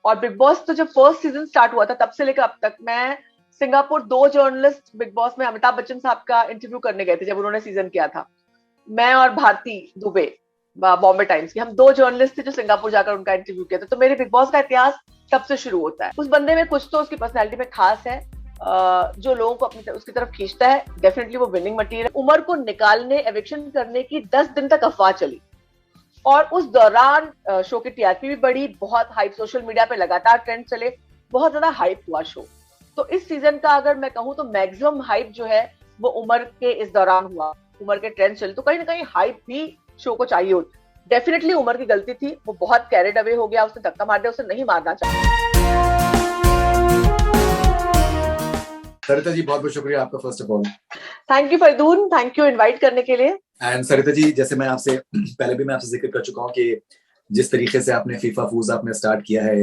और big boss तो जब फर्स्ट सीजन स्टार्ट हुआ था तब से लेकर अब तक मैं सिंगापुर 2 जर्नलिस्ट बिग बॉस में अमिताभ बच्चन साहब का इंटरव्यू करने गए थे जब उन्होंने सीजन किया था। मैं और भारती दुबे बॉम्बे टाइम्स की, हम 2 जर्नलिस्ट थे जो सिंगापुर जाकर उनका इंटरव्यू किया था। तो मेरे बिग बॉस का इतिहास तब से शुरू होता है। उस बंदे में कुछ तो उसकी पर्सनैलिटी में खास है जो लोगों को अपनी उसकी तरफ खींचता है। डेफिनेटली वो विनिंग मटीरियल। उमर को निकालने, एविक्शन करने की 10 दिन तक अफवाह चली और उस दौरान शो की टीआरपी भी बढ़ी, बहुत हाइप, सोशल मीडिया पे लगातार ट्रेंड चले, बहुत ज्यादा हाइप हुआ शो। तो इस सीजन का अगर मैं कहूँ तो मैक्सिमम हाइप जो है वो उमर के इस दौरान हुआ। उमर के ट्रेंड चले तो कहीं ना कहीं हाइप भी शो को चाहिए होती। डेफिनेटली उमर की गलती थी, वो बहुत कैरिड अवे हो गया, उसने धक्का मार दिया, उसे नहीं मारना चाहिए। सरिता जी बहुत बहुत शुक्रिया आपका first of all. Thank you Faridoon, thank you invite करने के लिए। एंड सरिता जी, जैसे मैं आपसे पहले भी मैं आपसे जिक्र कर चुका हूँ कि जिस तरीके से आपने फीफा फूज आपने स्टार्ट किया है,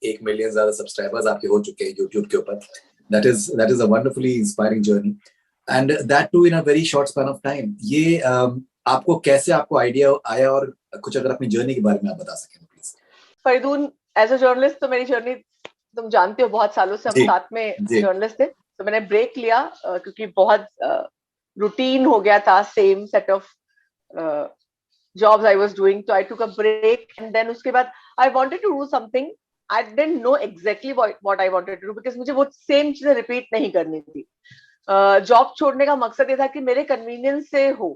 1 मिलियन ज्यादा सब्सक्राइबर्स आपके हो चुके हैं यूट्यूब के ऊपर। That is a wonderfully inspiring journey and that too in a very short span of time. ये आपको कैसे आपको आइडिया आया और कुछ अगर अपनी जर्नी के बारे में आप बता सकें please. Faridoon, as a journalist तो मेरी जर्नी तुम जानते हो, बहुत सालों से हम साथ में जर्नलिस्ट थे। तो मैंने ब्रेक लिया क्योंकि बहुत रूटीन हो गया था, same set of jobs I was doing, so I took a break and then उसके बाद I wanted to do something. I didn't know exactly what I wanted to do because मुझे वो सेम चीजें repeat नहीं करनी थी। Job छोड़ने का मकसद ये था कि मेरे कन्वीनियंस से हो,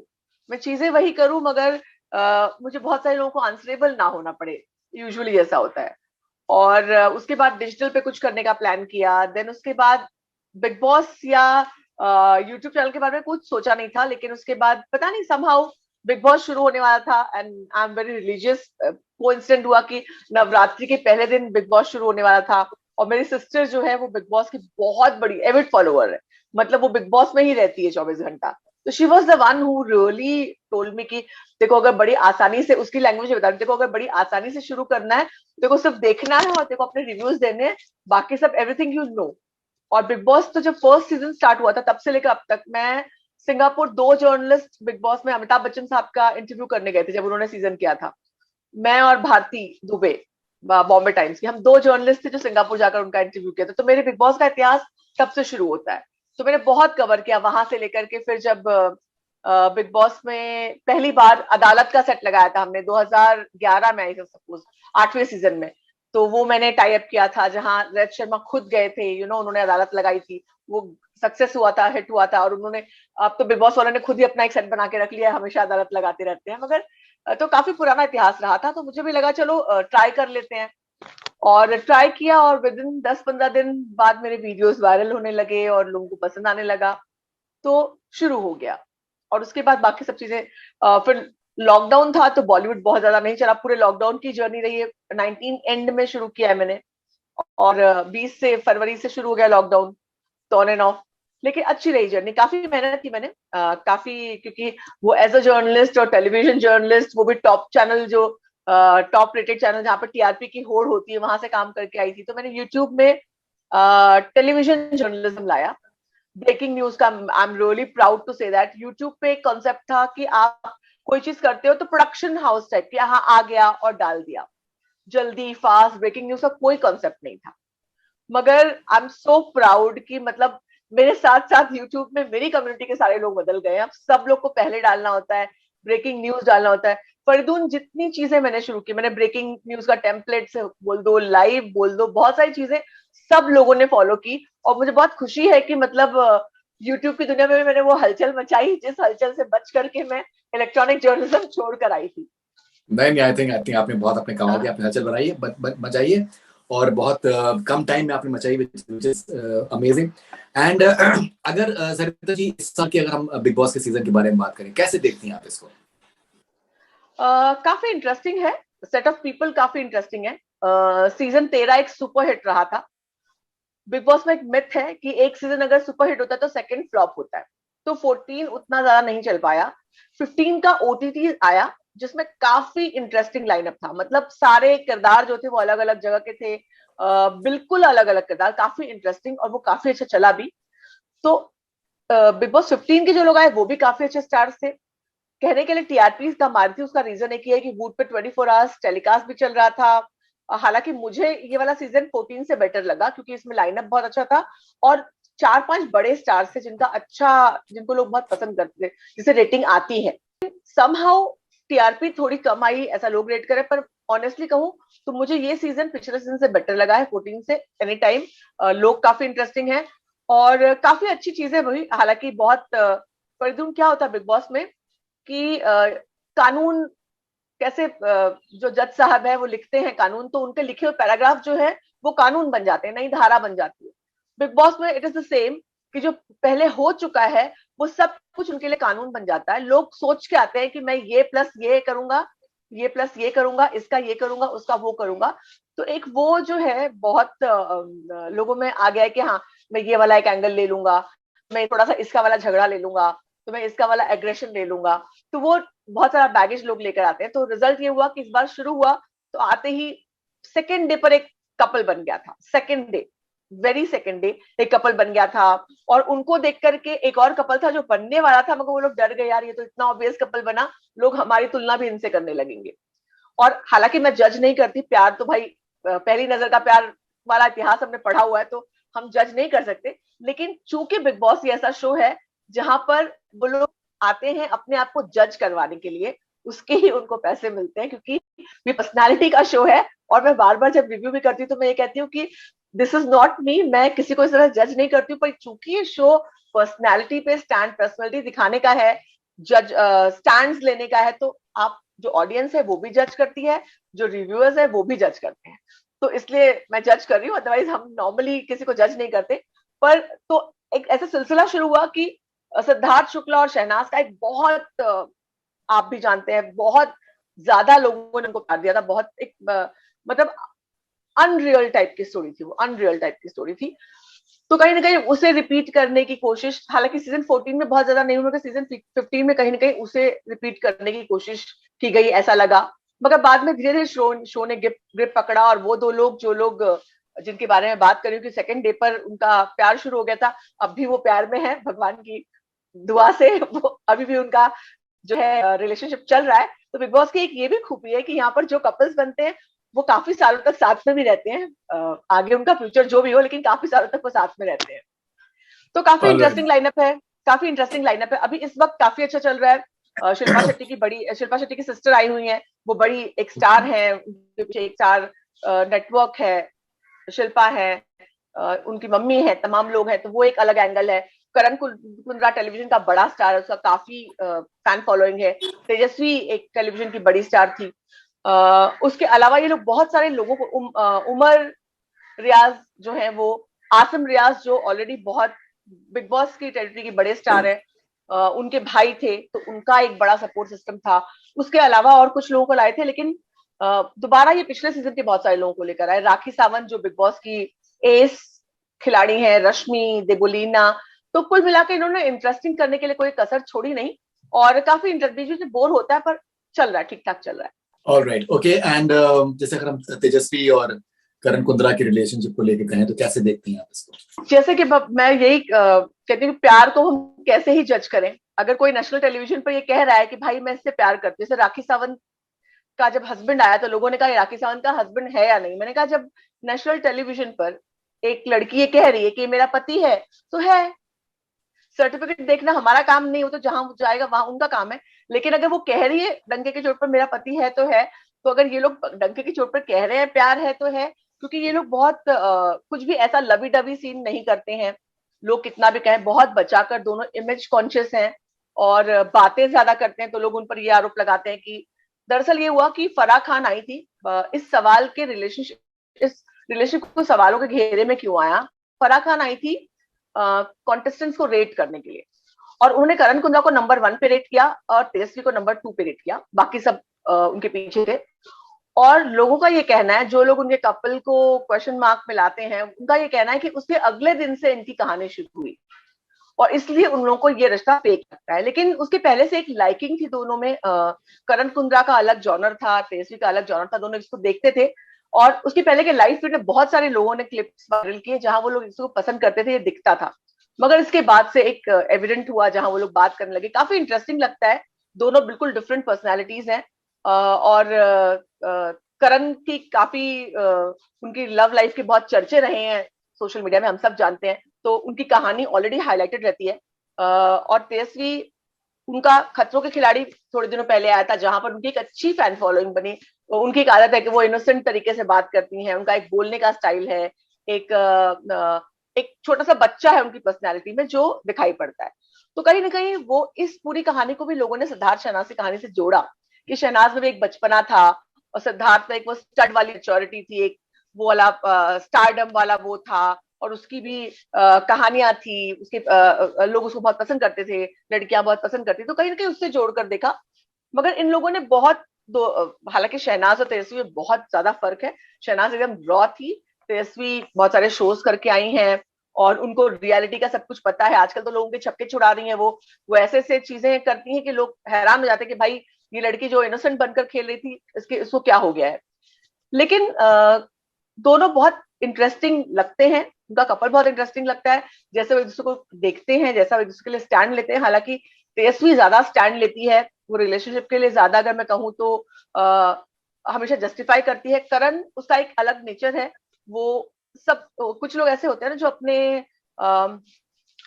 मैं चीजें वही करूं मगर मुझे बहुत सारे लोगों को आंसरेबल ना होना पड़े, यूजुअली ऐसा होता है। और उसके बाद डिजिटल पे कुछ करने का प्लान किया। देन उसके बाद बिग बॉस या यूट्यूब चैनल के बारे में कुछ सोचा नहीं था, लेकिन उसके बाद पता नहीं समहाउ बिग बॉस शुरू होने वाला था and I am very religious. Coincident हुआ कि नवरात्रि के पहले दिन बिग बॉस शुरू होने वाला था और मेरी सिस्टर जो है वो बिग बॉस की बहुत बड़ी एविड फॉलोअर है, मतलब वो बिग बॉस में ही रहती है 24 घंटा। तो she was the one who really told me कि देखो अगर बड़ी आसानी से, उसकी लैंग्वेज में बता रही, देखो अगर बड़ी आसानी से शुरू करना है, देखो सिर्फ देखना है और देखो अपने रिव्यूज देने हैं, बाकी सब एवरीथिंग यू नो। और बिग बॉस तो जब फर्स्ट सीजन स्टार्ट हुआ था तब से लेकर अब तक मैं सिंगापुर 2 जर्नलिस्ट बिग बॉस में अमिताभ बच्चन साहब का इंटरव्यू करने गए थे जब उन्होंने सीजन किया था। मैं और भारती दुबे बॉम्बे टाइम्स की, हम 2 जर्नलिस्ट थे जो सिंगापुर जाकर उनका इंटरव्यू किया था। तो मेरे बिग बॉस का इतिहास तब से शुरू होता है। तो मैंने बहुत कवर किया वहां से लेकर के, फिर जब बिग बॉस में पहली बार अदालत का सेट लगाया था हमने 2011 में, आई सपोज 8वें सीजन में। तो वो मैंने टाई अप किया था जहां रोहित शर्मा खुद गए थे, उन्होंने अदालत लगाई थी, वो सक्सेस हुआ था, हिट हुआ था। और उन्होंने, अब तो बिग बॉस वालों ने खुद ही अपना एक सेट बना के रख लिया, हमेशा अदालत लगाते रहते हैं, मगर तो काफी पुराना इतिहास रहा था। तो मुझे भी लगा चलो ट्राई कर लेते हैं और ट्राई किया और विद इन 10-15 दिन बाद मेरे वीडियोस वायरल होने लगे और लोगों को पसंद आने लगा, तो शुरू हो गया। और उसके बाद बाकी सब चीजें, फिर लॉकडाउन था तो बॉलीवुड बहुत ज्यादा नहीं चला, पूरे लॉकडाउन की जर्नी रही है। 19 एंड में शुरू किया है मैंने और 20 से फरवरी से शुरू हो गया लॉकडाउन, तो ऑन एंड ऑफ। लेकिन अच्छी रही जर्नी, काफी मेहनत की मैंने, काफी, क्योंकि वो एज अ जर्नलिस्ट और टेलीविजन जर्नलिस्ट, वो भी टॉप चैनल, जो टॉप रेटेड चैनल जहाँ पर टीआरपी की होड़ होती है, वहां से काम करके आई थी। तो मैंने यूट्यूब में टेलीविजन जर्नलिज्म लाया, ब्रेकिंग न्यूज का। I am really proud to say that YouTube पे एक कॉन्सेप्ट था कि आप कोई चीज करते हो तो प्रोडक्शन हाउस टाइप के, यहाँ आ गया और डाल दिया, जल्दी फास्ट ब्रेकिंग न्यूज का कोई कॉन्सेप्ट नहीं था। मगर आई एम सो प्राउड कि मतलब मेरे साथ साथ यूट्यूब में मेरी कम्युनिटी के सारे लोग बदल गए। अब सब लोग को पहले डालना होता है, ब्रेकिंग न्यूज डालना होता है। फरीदून, जितनी चीजें मैंने शुरू की, मैंने ब्रेकिंग न्यूज का टेम्पलेट से बोल दो, लाइव बोल दो, बहुत सारी चीजें सब लोगों ने फॉलो की। और मुझे बहुत खुशी है कि मतलब यूट्यूब की दुनिया में भी मैंने वो हलचल मचाई जिस हलचल से बच करके मैं इलेक्ट्रॉनिक जर्नलिज्म छोड़कर आई थी। नहीं, आई थिंक आपने बहुत अपने कमाल की आपने हलचल बनाई है, मचाई है और बहुत कम टाइम में आपने मचाई, व्हिच इज अमेजिंग। एंड अगर सरिता जी, इस साल की अगर हम बिग बॉस के सीजन के बारे में बात करें, कैसे देखती हैं आप इसको? काफी इंटरेस्टिंग है, सेट ऑफ पीपल काफी इंटरेस्टिंग है। सीजन 13 एक सुपर हिट रहा था। बिग बॉस में एक मिथ है कि एक सीजन अगर सुपर हिट होता है तो सेकंड फ्लॉप होता है। तो 14 उतना ज्यादा नहीं चल पाया। 15 का ओटीटी आया जिसमें काफी इंटरेस्टिंग लाइनअप था, मतलब सारे किरदार जो थे वो अलग अलग जगह के थे, बिल्कुल अलग अलग किरदार, काफी इंटरेस्टिंग, और वो काफी अच्छा चला भी। तो बिग बॉस 15 के जो लोग आए वो भी काफी अच्छे स्टार्स थे। कहने के लिए टीआरपी का मारती, उसका रीजन एक ही है कि वूट पे 24 आवर्स टेलीकास्ट भी चल रहा था, हालांकि मुझे ये वाला सीजन 14 से बेटर लगा क्योंकि इसमें लाइनअप बहुत अच्छा था और 4-5 बड़े स्टार्स थे जिनको लोग बहुत पसंद करते थे, जिसे रेटिंग आती है। समहाउ टीआरपी थोड़ी कम आई, ऐसा लोग रेट करे, पर ऑनेस्टली कहूं तो मुझे ये सीजन पिछले सीजन से बेटर लगा है 14 से एनी टाइम। लोग काफी इंटरेस्टिंग है और काफी अच्छी चीजें हुई। हालांकि बहुत पर क्या होता है बिग बॉस में कि कानून कैसे जो जज साहब है वो लिखते हैं कानून, तो उनके लिखे हुए पैराग्राफ जो है वो कानून बन जाते हैं, नई धारा बन जाती है। बिग बॉस में इट इज द सेम कि जो पहले हो चुका है वो सब कुछ उनके लिए कानून बन जाता है। लोग सोच के आते हैं कि मैं ये प्लस ये करूंगा, ये प्लस ये करूंगा, इसका ये करूंगा, उसका वो करूंगा। तो एक वो जो है बहुत लोगों में आ गया है कि हाँ मैं ये वाला एक एंगल ले लूंगा, मैं थोड़ा सा इसका वाला झगड़ा ले लूंगा, तो मैं इसका वाला एग्रेशन ले लूंगा। तो वो बहुत सारा बैगेज लोग लेकर आते हैं। तो रिजल्ट ये हुआ कि इस बार शुरू हुआ तो आते ही सेकेंड डे पर एक कपल बन गया था। Second day, very second day एक कपल बन गया था और उनको देख करके एक और कपल था जो बनने वाला था, मगर वो लोग डर गए, यार ये तो इतना ऑब्वियस कपल बना, लोग हमारी तुलना भी इनसे करने लगेंगे। और हालांकि मैं जज नहीं करती, प्यार तो भाई पहली नजर का प्यार वाला इतिहास हमने पढ़ा हुआ है, तो हम जज नहीं कर सकते। लेकिन चूंकि बिग बॉस ये ऐसा शो है जहां पर वो लोग आते हैं अपने आप को जज करवाने के लिए, उसके ही उनको पैसे मिलते हैं क्योंकि ये पर्सनालिटी का शो है। और मैं बार बार जब रिव्यू भी करती हूँ तो मैं ये कहती हूँ कि दिस इज नॉट मी, मैं किसी को इस तरह जज नहीं करती हूँ, पर चूंकि ये शो पर्सनालिटी पे स्टैंड, पर्सनालिटी दिखाने का है, जज स्टैंड लेने का है, तो आप जो ऑडियंस है वो भी जज करती है, जो रिव्यूअर्स है वो भी जज करते हैं। तो इसलिए मैं जज कर रही हूँ, अदरवाइज हम नॉर्मली किसी को जज नहीं करते। पर तो एक ऐसा सिलसिला शुरू हुआ कि सिद्धार्थ शुक्ला और शहनाज का एक बहुत आप भी जानते हैं बहुत ज्यादा लोगों ने उनको प्यार दिया था, बहुत एक मतलब अनरियल टाइप की स्टोरी थी, वो अनरियल टाइप की स्टोरी थी। तो कहीं ना कहीं उसे रिपीट करने की कोशिश, हालांकि सीजन 14 में बहुत ज्यादा नहीं हुआ, सीजन 15 में कहीं ना कहीं उसे रिपीट करने की कोशिश की गई ऐसा लगा। मगर बाद में धीरे धीरे शो ने ग्रिप पकड़ा और वो दो लोग जो लोग जिनके बारे में बात कर रही हूँ कि सेकंड डे पर उनका प्यार शुरू हो गया था, अब भी वो प्यार में है भगवान की दुआ से, वो अभी भी उनका जो है रिलेशनशिप चल रहा है। तो बिग बॉस की एक ये भी खूबी है कि यहाँ पर जो कपल्स बनते हैं वो काफी सालों तक साथ में भी रहते हैं। आगे उनका फ्यूचर जो भी हो, लेकिन काफी सालों तक वो साथ में रहते हैं। तो काफी इंटरेस्टिंग लाइनअप है, काफी इंटरेस्टिंग लाइनअप है। अभी इस वक्त काफी अच्छा चल रहा है। शिल्पा शेट्टी की सिस्टर आई हुई है, वो बड़ी एक स्टार है, एक स्टार नेटवर्क है, शिल्पा है, उनकी मम्मी है, तमाम लोग हैं, तो वो एक अलग एंगल है। करण कुंद्रा टेलीविजन का बड़ा स्टार है, उसका काफी फैन फॉलोइंग है। तेजस्वी एक टेलीविजन की बड़ी स्टार थी। उसके अलावा ये लोग बहुत सारे लोगों को उमर रियाज जो है वो, आसिम रियाज जो ऑलरेडी बहुत बिग बॉस की टेरिटरी की बड़े स्टार है, उनके भाई थे तो उनका एक बड़ा सपोर्ट सिस्टम था। उसके अलावा और कुछ लोगों को लाए थे, लेकिन दोबारा ये पिछले सीजन के बहुत सारे लोगों को लेकर आए। राखी सावंत जो बिग बॉस की एस खिलाड़ी है, रश्मि देबोलीना, तो कुल मिलाकर इन्होंने इंटरेस्टिंग करने के लिए कोई कसर छोड़ी नहीं और काफी बीच में बोर होता है पर चल रहा है, ठीक ठाक चल रहा है। Alright, okay. एंड जैसे अगर हम तेजस्वी और करण कुंद्रा की रिलेशनशिप को लेकर कहें तो कैसे देखती हैं आप इसको? जैसे कि मैं यही कहती हूँ, प्यार को हम कैसे ही जज करें। अगर कोई नेशनल टेलीविजन पर ये कह रहा है कि भाई मैं इससे प्यार करती हूँ, जैसे राखी सावंत का जब हस्बैंड आया तो लोगों ने कहा राखी सावंत का हस्बैंड है या नहीं। मैंने कहा जब नेशनल टेलीविजन पर एक लड़की ये कह रही है कि मेरा पति है तो है, सर्टिफिकेट देखना हमारा काम नहीं, हो तो जहां जाएगा वहां उनका काम है। लेकिन अगर वो कह रही है डंके की चोट पर मेरा पति है तो है, तो अगर ये लोग डंके की चोट पर कह रहे हैं प्यार है तो है। क्योंकि ये लोग बहुत कुछ भी ऐसा लवी डवी सीन नहीं करते हैं। लोग कितना भी कहें, बहुत बचाकर, दोनों इमेज कॉन्शियस हैं और बातें ज्यादा करते हैं, तो लोग उन पर ये आरोप लगाते हैं कि दरअसल ये हुआ कि फराह खान आई थी इस सवाल के इस रिलेशन को सवालों के घेरे में क्यों आया। फराह खान आई थी कॉन्टेस्टेंट्स को रेट करने के लिए और उन्होंने करण कुंद्रा को नंबर 1 पे रेट किया और तेजस्वी को नंबर 2 पे रेट किया, बाकी सब उनके पीछे थे। और लोगों का ये कहना है, जो लोग उनके कपल को क्वेश्चन मार्क में लाते हैं, उनका ये कहना है कि उसके अगले दिन से इनकी कहानी शुरू हुई और इसलिए उन लोगों को ये रिश्ता फेक लगता है। लेकिन उसके पहले से एक लाइकिंग थी दोनों में। करण कुंद्रा का अलग जॉनर था, तेजस्वी का अलग जॉनर था, दोनों इसको देखते थे। और उसके पहले के लाइव फीड में बहुत सारे लोगों ने क्लिप्स वायरल किए जहां वो लोग इसको पसंद करते थे, ये दिखता था। मगर इसके बाद से एक एविडेंट हुआ जहां वो लोग बात करने लगे, काफी इंटरेस्टिंग लगता है। दोनों बिल्कुल डिफरेंट पर्सनैलिटीज हैं और करण की काफी उनकी लव लाइफ के बहुत चर्चे रहे हैं सोशल मीडिया में, हम सब जानते हैं, तो उनकी कहानी ऑलरेडी हाईलाइटेड रहती है। और तेजस्वी, उनका खतरों के खिलाड़ी थोड़े दिनों पहले आया था, जहां पर उनकी एक अच्छी फैन फॉलोइंग बनी। तो उनकी एक आदत है कि वो इनोसेंट तरीके से बात करती हैं, उनका एक बोलने का स्टाइल है, एक एक छोटा सा बच्चा है उनकी पर्सनैलिटी में जो दिखाई पड़ता है। तो कहीं ना कहीं वो इस पूरी कहानी को भी लोगों ने सिद्धार्थ शहनाज की कहानी से जोड़ा, कि शहनाज में भी एक बचपना था और सिद्धार्थ में एक वो स्टड वाली मैच्योरिटी थी, एक वो वाला स्टारडम वाला वो था, और उसकी भी कहानियां थी, उसके लोग उसको बहुत पसंद करते थे, लड़कियां बहुत पसंद करती, तो कहीं ना कहीं उससे जोड़कर देखा। मगर इन लोगों ने बहुत हालांकि शहनाज और तेजस्वी में बहुत ज्यादा फर्क है। शहनाज एकदम रॉ थी, तेजस्वी बहुत सारे शोज करके आई हैं और उनको रियलिटी का सब कुछ पता है। आजकल तो लोगों के छक्के छुड़ा रही हैं वो ऐसे ऐसे चीजें करती हैं कि लोग हैरान हो जाते हैं कि भाई ये लड़की जो इनोसेंट बनकर खेल रही थी, इसको क्या हो गया है। लेकिन दोनों बहुत इंटरेस्टिंग लगते हैं, उनका कपल बहुत इंटरेस्टिंग लगता है, जैसे वो एक दूसरे को देखते हैं, जैसा वो एक दूसरे के लिए स्टैंड लेते हैं। हालांकि तेजस्वी ज्यादा स्टैंड लेती है, वो रिलेशनशिप के लिए ज्यादा, अगर मैं कहूँ तो हमेशा जस्टिफाई करती है। करण, उसका एक अलग नेचर है, वो सब कुछ लोग ऐसे होते हैं ना जो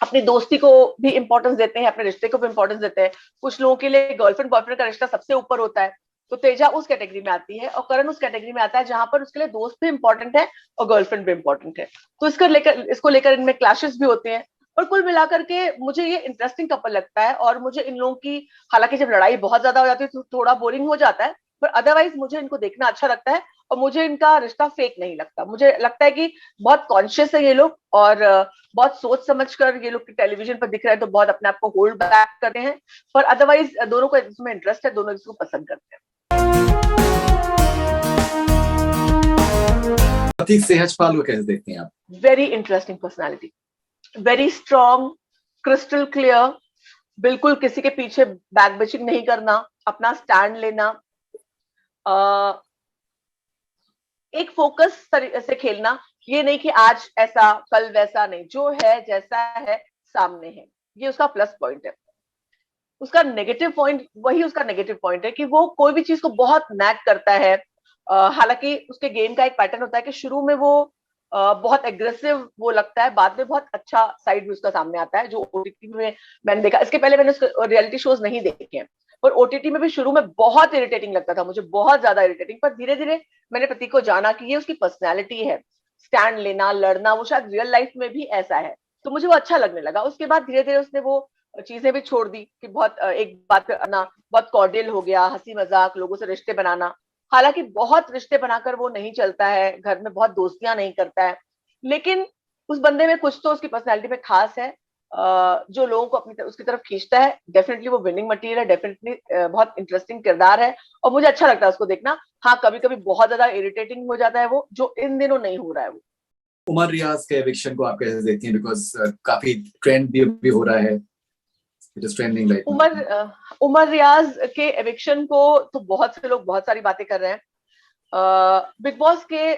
अपनी दोस्ती को भी इंपॉर्टेंस देते हैं, अपने रिश्ते को भी इंपॉर्टेंस देते हैं। कुछ लोगों के लिए गर्लफ्रेंड बॉयफ्रेंड का रिश्ता सबसे ऊपर होता है, तो तेजा उस कैटेगरी में आती है और करण उस कैटेगरी में आता है जहां पर उसके लिए दोस्त भी इंपॉर्टेंट है और गर्लफ्रेंड भी इंपॉर्टेंट है। तो इसको लेकर इनमें क्लैशेस भी होते हैं। और कुल मिलाकर के मुझे ये इंटरेस्टिंग कपल लगता है, और मुझे इन लोगों की, हालांकि जब लड़ाई बहुत ज्यादा हो जाती है तो थोड़ा बोरिंग हो जाता है, पर अदरवाइज मुझे इनको देखना अच्छा लगता है। और मुझे इनका रिश्ता फेक नहीं लगता, मुझे लगता है कि बहुत कॉन्शियस है ये लोग, और बहुत सोच समझ कर ये लोग टेलीविजन पर दिख रहे हैं तो बहुत अपने आप को होल्ड बैक करते हैं, पर अदरवाइज दोनों को इसमें इंटरेस्ट है, दोनों इसको पसंद करते हैं। प्रतीक सहजपाल को कैसे देखते हैं आप? Very interesting personality, very strong, crystal clear, बिल्कुल किसी के पीछे बैक बिचिंग नहीं करना, अपना स्टैंड लेना, एक फोकस से खेलना, ये नहीं कि आज ऐसा कल वैसा, नहीं, जो है जैसा है सामने है, ये उसका प्लस पॉइंट है। उसका नेगेटिव पॉइंट, वही उसका नेगेटिव पॉइंट है कि वो कोई भी चीज को बहुत नैक करता है। हालांकि उसके गेम का एक पैटर्न होता है कि शुरू में वो बहुत एग्रेसिव वो लगता है, बाद में बहुत अच्छा साइड भी उसका सामने आता है, जो ओटीटी में मैंने देखा। इसके पहले मैंने उसके रियलिटी शोज नहीं देखे हैं, और ओटीटी में भी शुरू में बहुत इरिटेटिंग लगता था मुझे, बहुत ज्यादा इरिटेटिंग, पर धीरे धीरे मैंने प्रतीक को जाना कि ये उसकी पर्सनैलिटी है, स्टैंड लेना, लड़ना, वो शायद रियल लाइफ में भी ऐसा है, तो मुझे वो अच्छा लगने लगा। उसके बाद धीरे धीरे उसने वो चीजें भी छोड़ दी कि बहुत एक बात करना, बहुत कॉर्डियल हो गया, हंसी मजाक, लोगों से रिश्ते बनाना। हालांकि बहुत रिश्ते बनाकर वो नहीं चलता है, घर में बहुत दोस्तियां नहीं करता है, लेकिन उस बंदे में कुछ तो उसकी पर्सनैलिटी में खास है, जो लोगों को अपनी उसकी तरफ खींचता है। डेफिनेटली वो विनिंग मटेरियल है, डेफिनेटली बहुत इंटरेस्टिंग किरदार है, और मुझे अच्छा लगता है उसको देखना। हाँ, कभी कभी बहुत ज्यादा इरिटेटिंग हो जाता है वो, जो इन दिनों नहीं हो रहा है वो। उमर रियाज के एविक्शन को आप कैसे देखती हैं? बिकॉज काफी ट्रेंड भी हो रहा है, it is trending right now. Umar Riaz के एविक्शन को तो बहुत से लोग बहुत सारी बातें कर रहे हैं। बिग बॉस के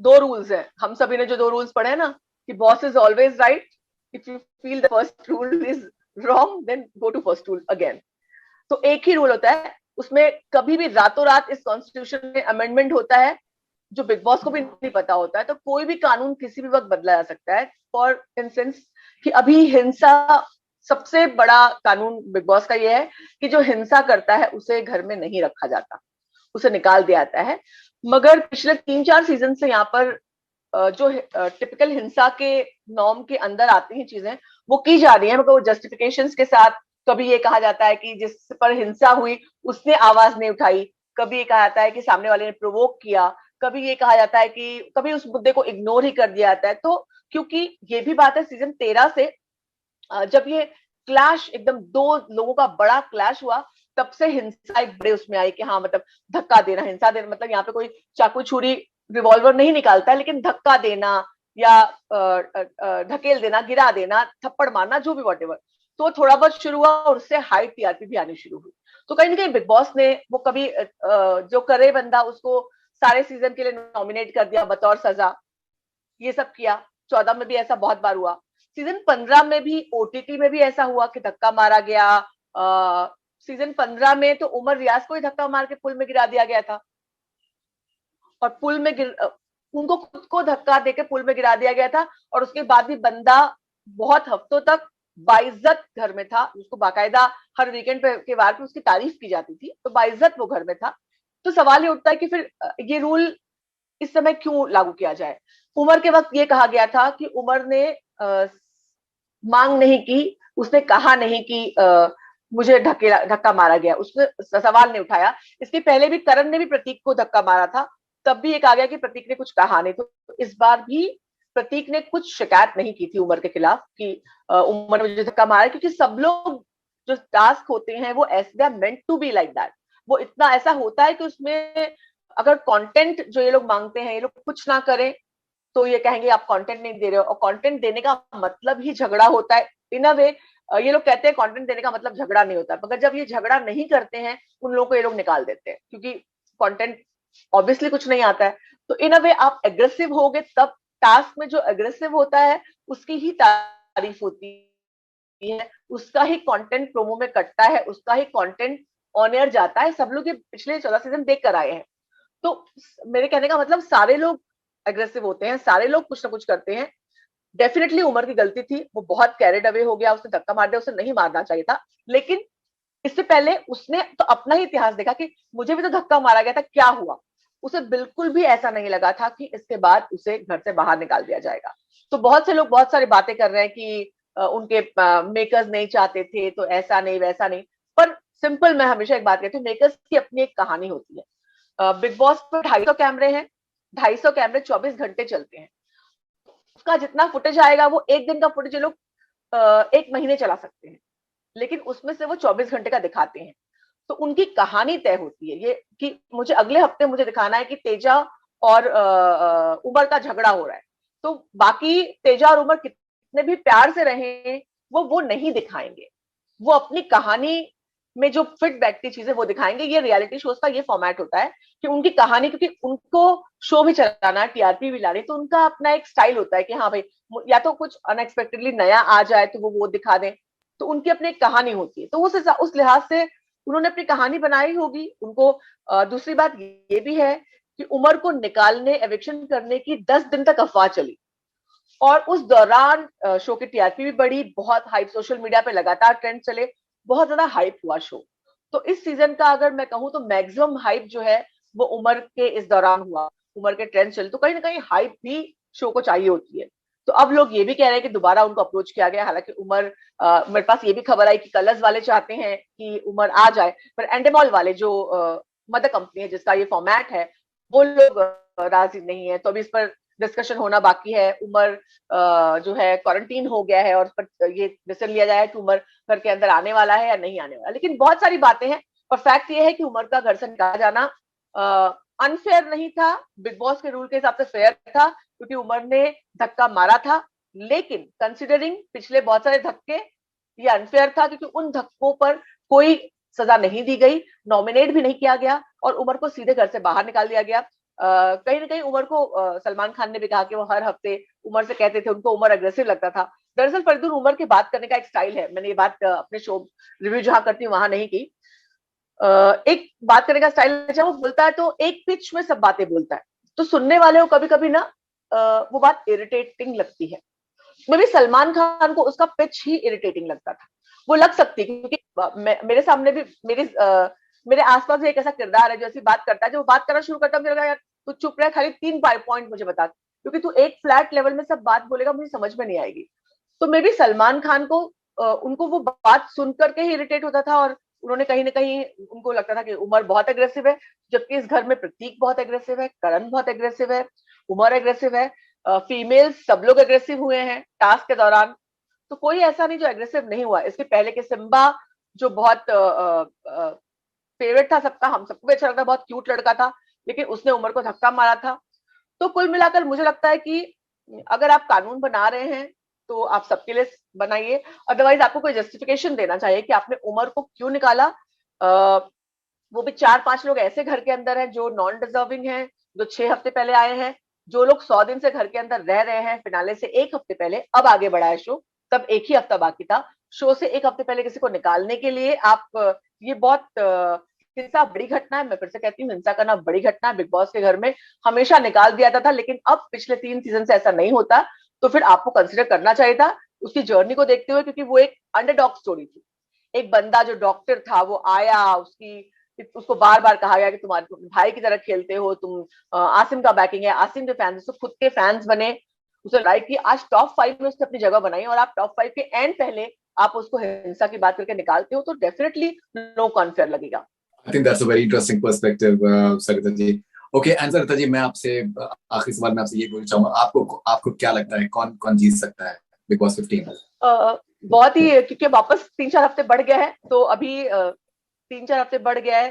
दो रूल्स हैं, हम सभी ने जो दो रूल्स पढ़े हैं ना, कि boss is always right, if you feel the first rule is wrong then go to first rule again. तो एक ही रूल होता है, उसमें कभी भी रातों रात इस कॉन्स्टिट्यूशन में अमेंडमेंट होता है जो बिग बॉस को भी नहीं पता होता है। तो कोई भी कानून किसी भी वक्त बदला जा सकता है। फॉर इंस्टेंस, कि अभी हिंसा, सबसे बड़ा कानून बिग बॉस का यह है कि जो हिंसा करता है उसे घर में नहीं रखा जाता, उसे निकाल दिया जाता है। मगर पिछले 3-4 सीजन से यहाँ पर जो टिपिकल हिंसा के नॉर्म के अंदर आती हैं चीजें, वो की जा रही है, मगर वो जस्टिफिकेशंस के साथ। कभी ये कहा जाता है कि जिस पर हिंसा हुई उसने आवाज नहीं उठाई, कभी ये कहा जाता है कि सामने वाले ने प्रोवोक किया, कभी ये कहा जाता है कि कभी उस मुद्दे को इग्नोर ही कर दिया जाता है। तो क्योंकि ये भी बात है सीजन 13 से, जब ये क्लैश, एकदम दो लोगों का बड़ा क्लैश हुआ, तब से हिंसा एक बड़े उसमें आई कि हाँ, मतलब धक्का देना, हिंसा देना, मतलब यहाँ पे कोई चाकू छुरी रिवॉल्वर नहीं निकालता है, लेकिन धक्का देना या ढकेल देना, गिरा देना, थप्पड़ मारना, जो भी वॉटेवर, तो थोड़ा बहुत शुरू हुआ और उससे हाई टीआरपी भी आनी शुरू हुई। तो कहीं ना कहीं बिग बॉस ने वो कभी जो करे बंदा उसको सारे सीजन के लिए नॉमिनेट कर दिया बतौर सजा, ये सब किया। 14 में भी ऐसा बहुत बार हुआ, सीजन 15 में भी, ओटीटी में भी ऐसा हुआ कि धक्का मारा गया। सीजन 15 में तो उमर रियाज को ही धक्का मार के पुल में गिरा दिया गया था। और पुल में उनको खुद को धक्का देकर पुल में गिरा दिया गया था, और उसके बाद भी बंदा बहुत हफ्तों तक बाइज्जत घर में था, उसको बाकायदा हर वीकेंड के वार पे उसकी तारीफ की जाती थी, तो बाइज्जत वो घर में था। तो सवाल ये उठता है कि फिर ये रूल इस समय क्यों लागू किया जाए। उमर के वक्त ये कहा गया था कि उमर ने मांग नहीं की, उसने कहा नहीं कि मुझे धक्का मारा गया, उसने सवाल नहीं उठाया। इसके पहले भी करण ने भी प्रतीक को धक्का मारा था, तब भी ये कहा गया कि प्रतीक ने कुछ कहा नहीं। तो इस बार भी प्रतीक ने कुछ शिकायत नहीं की थी उमर के खिलाफ कि उमर ने मुझे धक्का मारा, क्योंकि सब लोग जो टास्क होते हैं वो they are meant to be like that. वो इतना ऐसा होता है कि उसमें अगर कंटेंट जो ये लोग मांगते हैं, ये लोग कुछ ना करें तो ये कहेंगे आप कंटेंट नहीं दे रहे हो, और कंटेंट देने का मतलब ही झगड़ा होता है इन अ वे। ये लोग कहते हैं कंटेंट देने का मतलब झगड़ा नहीं होता, मगर जब ये झगड़ा नहीं करते हैं उन लोगों को ये लोग निकाल देते हैं, क्योंकि कंटेंट ऑब्वियसली कुछ नहीं आता है। तो इन अ वे आप एग्रेसिव होगे तब, टास्क में जो एग्रेसिव होता है उसकी ही तारीफ होती है, उसका ही कंटेंट प्रोमो में कटता है, उसका ही कंटेंट ऑन एयर जाता है। सब लोग ये पिछले 14 सीजन देख कर आए हैं। तो मेरे कहने का मतलब सारे लोग एग्रेसिव होते हैं, सारे लोग कुछ ना कुछ करते हैं। डेफिनेटली उमर की गलती थी, वो बहुत कैरिड अवे हो गया, उसने धक्का मार दिया, उसे नहीं मारना चाहिए था। लेकिन इससे पहले उसने तो अपना ही इतिहास देखा कि मुझे भी तो धक्का मारा गया था, क्या हुआ। उसे बिल्कुल भी ऐसा नहीं लगा था कि इसके बाद उसे घर से बाहर निकाल दिया जाएगा। तो बहुत से लोग बहुत सारी बातें कर रहे हैं कि उनके मेकर्स नहीं चाहते थे, तो ऐसा नहीं वैसा नहीं। पर सिंपल, मैं हमेशा एक बात कहती हूँ, मेकर्स की अपनी एक कहानी होती है। बिग बॉस पर 250 कैमरे हैं, 250 कैमरे 24 घंटे चलते हैं। उसका जितना फुटेज आएगा वो एक दिन का फुटेज ये लोग 1 महीने चला सकते हैं, लेकिन उसमें से वो 24 घंटे का दिखाते हैं। तो उनकी कहानी तय होती है ये कि मुझे अगले हफ्ते मुझे दिखाना है कि तेजा और उमर का झगड़ा हो रहा है, तो बाकी तेजा और उमर कितने भी प्यार से रहे वो नहीं दिखाएंगे। वो अपनी कहानी में जो फिट बैठती चीजें वो दिखाएंगे। ये रियलिटी शोज का ये फॉर्मेट होता है कि उनकी कहानी, क्योंकि उनको शो भी चलाना है, टीआरपी भी लानी, तो उनका अपना एक स्टाइल होता है कि हाँ भाई, या तो कुछ अनएक्सपेक्टेडली नया आ जाए तो वो दिखा दें। तो उनकी अपनी एक कहानी होती है, तो उस लिहाज से उन्होंने अपनी कहानी बनाई होगी उनको। दूसरी बात ये भी है कि उमर को निकालने, एविक्शन करने की 10 दिन तक अफवाह चली, और उस दौरान शो की टीआरपी भी बढ़ी, बहुत हाइप, सोशल मीडिया पे लगातार ट्रेंड चले, बहुत ज्यादा हाइप हुआ शो। तो इस सीजन का अगर मैं कहूँ तो मैक्सिमम हाइप जो है वो उमर के इस दौरान हुआ, उमर के ट्रेंड चले, तो कहीं ना कहीं हाइप भी शो को चाहिए होती है। तो अब लोग ये भी कह रहे हैं कि दोबारा उनको अप्रोच किया गया, हालांकि उमर, मेरे पास ये भी खबर आई कि कलर्स वाले चाहते हैं कि उमर आ जाए, पर एंडेमॉल वाले जो मदर कंपनी है जिसका ये फॉर्मेट है, वो लोग राजी नहीं है। तो अभी इस पर डिस्कशन होना बाकी है। उमर जो है क्वारंटीन हो गया है, और उस पर ये डिसीजन लिया जाए कि उमर घर के अंदर आने वाला है या नहीं आने वाला। लेकिन बहुत सारी बातें हैं, और फैक्ट ये है कि उमर का घर से निकाला जाना अनफेयर नहीं था, बिग बॉस के रूल के हिसाब से फेयर था, क्योंकि उमर ने धक्का मारा था। लेकिन कंसिडरिंग पिछले बहुत सारे धक्के, ये अनफेयर था, क्योंकि उन धक्कों पर कोई सजा नहीं दी गई, नॉमिनेट भी नहीं किया गया, और उमर को सीधे घर से बाहर निकाल दिया गया। कहीं ना कहीं उमर को सलमान खान ने भी कहा कि वो हर हफ्ते उमर से कहते थे, उनको उमर अग्रेसिव लगता था। दरअसल फरीदुल, उमर के बात करने का एक स्टाइल है, मैंने ये बात अपने शो रिव्यू जहां करती हूँ वहां नहीं की। एक बात करने का स्टाइल है, जब वो बोलता है तो एक पिच में सब बातें बोलता है, तो सुनने वाले को कभी कभी ना वो बात इरिटेटिंग लगती है। मे भी सलमान खान को उसका पिच ही इरिटेटिंग लगता था, वो लग सकती है, क्योंकि मेरे सामने भी मेरे आसपास भी एक ऐसा किरदार है जो ऐसी बात करता है, जो बात करना शुरू करता है मुझे लगा यार तू चुप रहे, खाली 3 पॉइंट मुझे बता, क्योंकि तू एक फ्लैट लेवल में सब बात बोलेगा, मुझे समझ में नहीं आएगी। तो मे भी सलमान खान को उनको वो बात सुन करके ही इरिटेट होता था, और उन्होंने कहीं ना कहीं उनको लगता था कि उमर बहुत एग्रेसिव है, जबकि इस घर में प्रतीक बहुत एग्रेसिव है, करण बहुत एग्रेसिव है, उमर एग्रेसिव है, फीमेल सब लोग एग्रेसिव हुए हैं टास्क के दौरान। तो कोई ऐसा नहीं जो एग्रेसिव नहीं हुआ। इसके पहले के सिम्बा जो बहुत फेवरेट था सबका, हम सबको भी अच्छा लगता, बहुत क्यूट लड़का था, लेकिन उसने उमर को धक्का मारा था। तो कुल मिलाकर मुझे लगता है कि अगर आप कानून बना रहे हैं तो आप सबके लिए बनाइए, अदरवाइज आपको कोई जस्टिफिकेशन देना चाहिए कि आपने उमर को क्यों निकाला। वो भी 4-5 लोग ऐसे घर के अंदर हैं जो नॉन डिजर्विंग हैं, जो 6 हफ्ते पहले आए हैं, जो लोग 100 दिन से घर के अंदर रह रहे हैं फिनाले से 1 हफ्ते पहले, अब आगे बढ़ा है शो, तब 1 ही हफ्ता बाकी था। शो से 1 हफ्ते पहले किसी को निकालने के लिए आप ये बहुत हिंसा बड़ी घटना है, मैं फिर से कहती हूँ हिंसा करना बड़ी घटना है। बिग बॉस के घर में हमेशा निकाल दिया जाता था, लेकिन अब पिछले 3 सीजन से ऐसा नहीं होता, तो फिर आपको कंसिडर करना चाहिए था उसकी जर्नी को देखते हुए, क्योंकि वो एक अंडरडॉग स्टोरी थी। एक बंदा जो डॉक्टर था वो आया, उसको बार बार कहा गया कि तुम्हारे भाई की तरह खेलते हो तुम, आसिम का बैकिंग है, आसिम के फैंस, उसको खुद के फैंस बने, उसे लाइक की, आज टॉप 5 में उसने अपनी जगह बनाई, और आप टॉप 5 के एंड पहले आप उसको हिंसा की बात करके निकालते हो, तो डेफिनेटली लोग अनफेयर लगेगा। I think that's a very interesting perspective, Sarita ji. Okay, and Sarita ji, मैं आपसे आखिरी सवाल मैं आपसे ये पूछना चाहूंगा, आपको क्या लगता है कौन कौन जीत सकता है बिग बॉस 15 में? बहुत ही, क्योंकि वापस 3-4 हफ्ते बढ़ गया है, तो अभी 3-4 हफ्ते बढ़ गया है,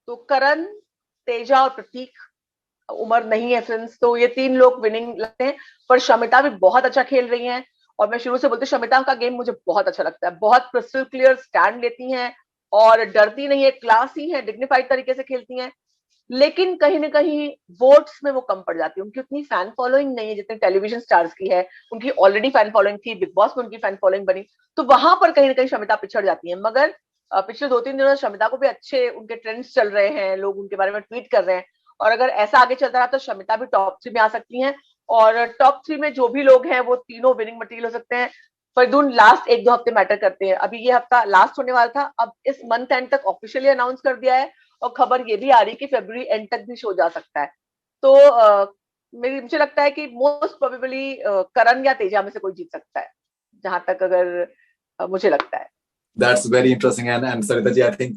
तो करण, तेजा और प्रतीक, उमर नहीं है फ्रेंड्स, तो ये 3 लोग विनिंग लगते हैं। पर शमिता भी बहुत अच्छा खेल रही हैं, और मैं शुरू से बोलती हूँ शमिता का गेम मुझे बहुत अच्छा लगता है, बहुत क्रिस्टल क्लियर स्टैंड लेती हैं और डरती नहीं है, क्लासी है, डिग्निफाइड तरीके से खेलती हैं। लेकिन कहीं ना कहीं वोट्स में वो कम पड़ जाती है, उनकी उतनी फैन फॉलोइंग नहीं है जितनी टेलीविजन स्टार्स की है। उनकी ऑलरेडी फैन फॉलोइंग थी, बिग बॉस में उनकी फैन फॉलोइंग बनी, तो वहां पर कहीं ना कहीं शमिता पिछड़ जाती है। मगर पिछले 2-3 दिनों से शमिता को भी अच्छे उनके ट्रेंड्स चल रहे हैं, लोग उनके बारे में ट्वीट कर रहे हैं, और अगर ऐसा आगे चलता रहा तो शमिता भी टॉप 3 में आ सकती हैं, और टॉप 3 में जो भी लोग हैं वो तीनों विनिंग मटेरियल हो सकते हैं। फरदून, लास्ट 1-2 हफ्ते मैटर करते हैं, अभी ये हफ्ता लास्ट होने वाला था, अब इस मंथ एंड तक ऑफिशियली अनाउंस कर दिया है, और खबर ये भी आ रही है कि फरवरी एंड तक भी शो जा सकता है। तो मुझे लगता है कि मोस्ट प्रोबेबली करण या तेजा में से कोई जीत सकता है, जहां तक अगर मुझे लगता है। That's very interesting, and Sarita ji, I think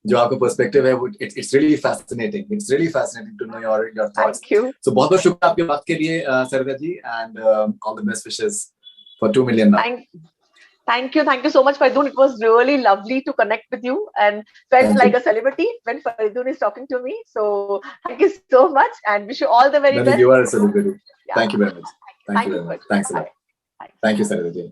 जो आपका पर्सपेक्टिव है वो it's really fascinating. It's really fascinating to know your thoughts. Thank you. So बहुत बहुत शुक्रिया आपके बात के लिए Sarita ji, and all the best wishes for 2 million now. Thank you so much, Faridun. It was really lovely to connect with you and felt like a celebrity when Faridun is talking to me. So thank you so much and wish you all the very best. You are a celebrity. Yeah. Thank you very much. Thank you very much. Thanks a lot. Thank you, Sarita ji.